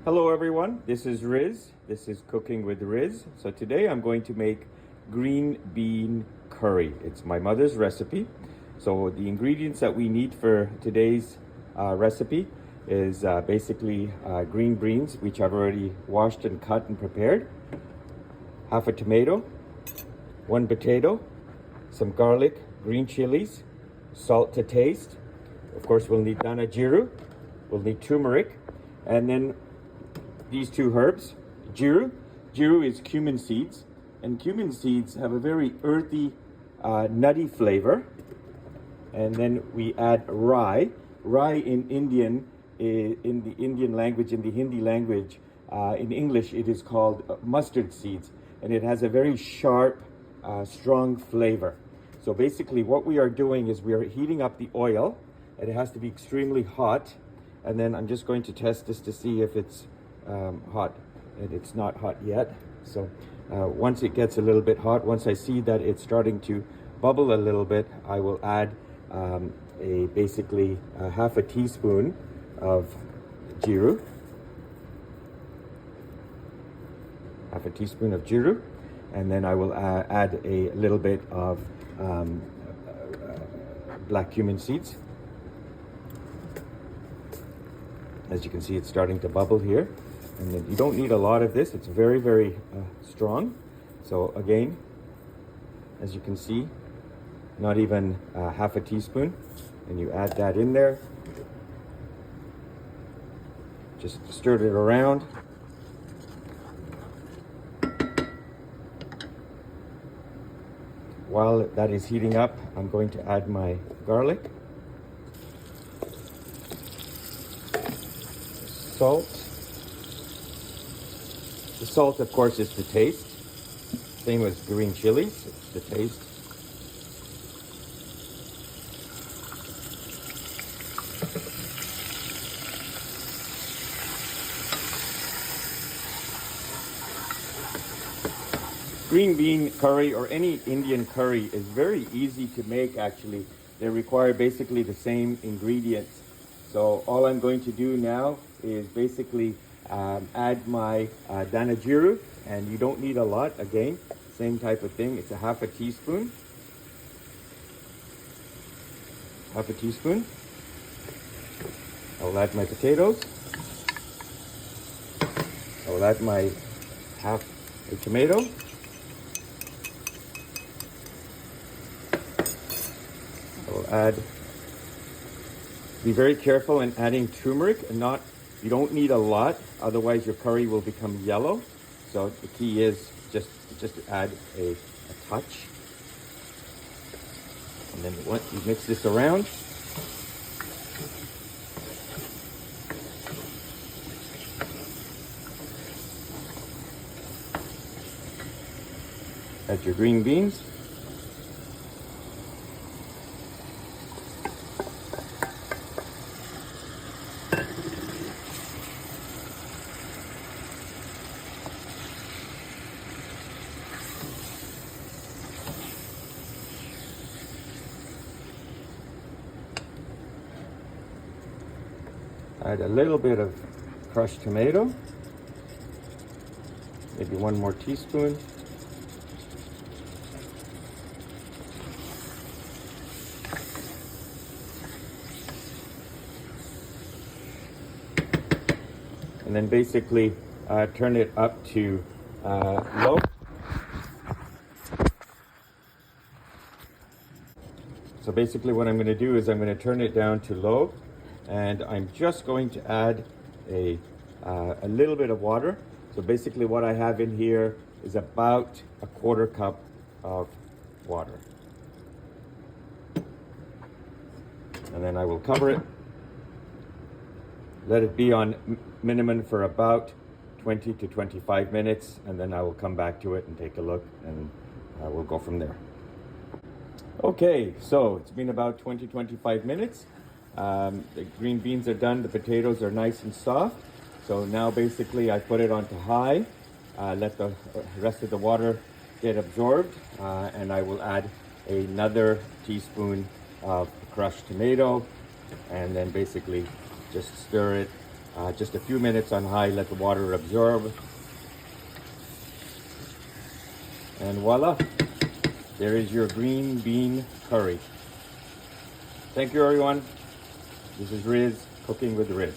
Hello everyone, this is Riz. This is Cooking with Riz. So today I'm going to make green bean curry. It's my mother's recipe. So the ingredients that we need for today's recipe is basically green beans, which I've already washed and cut and prepared, half a tomato, one potato, some garlic, green chilies, salt to taste. Of course, we'll need dana jiru, we'll need turmeric, and then these two herbs, jiru. Jiru is cumin seeds, and cumin seeds have a very earthy, nutty flavor. And then we add rye. Rye in Indian, in the Indian language, in the Hindi language, in English, it is called mustard seeds, and it has a very sharp, strong flavor. So basically, what we are doing is we are heating up the oil, and it has to be extremely hot. And then I'm just going to test this to see if it's hot, and it's not hot yet. So once it gets a little bit hot, once I see that it's starting to bubble a little bit, I will add basically half a teaspoon of jiru, and then I will add a little bit of black cumin seeds. As you can see, it's starting to bubble here. And then you don't need a lot of this. It's very, very strong. So again, as you can see, not even half a teaspoon. And you add that in there. Just stir it around. While that is heating up, I'm going to add my garlic, salt. The salt, of course, is to taste. Same as green chilies, it's to taste. Green bean curry or any Indian curry is very easy to make, actually. They require basically the same ingredients. So all I'm going to do now is basically add my dana jiru, and you don't need a lot. Again, same type of thing. It's a half a teaspoon. I'll add my potatoes. I'll add my half a tomato. I'll add. Be very careful in adding turmeric, and you don't need a lot, otherwise your curry will become yellow. So the key is just to add a touch. And then once you mix this around, add your green beans. Add a little bit of crushed tomato, maybe one more teaspoon. And then basically turn it up to low. So basically what I'm going to do is I'm going to turn it down to low. And I'm just going to add a little bit of water. So basically what I have in here is about a quarter cup of water. And then I will cover it. Let it be on minimum for about 20 to 25 minutes. And then I will come back to it and take a look, and we'll go from there. Okay, so it's been about 20-25 minutes. The green beans are done, the potatoes are nice and soft. So now basically I put it onto high, let the rest of the water get absorbed, and I will add another teaspoon of crushed tomato, and then basically just stir it Just a few minutes on high, let the water absorb. And voila, there is your green bean curry. Thank you, everyone. This is Riz, Cooking with Riz.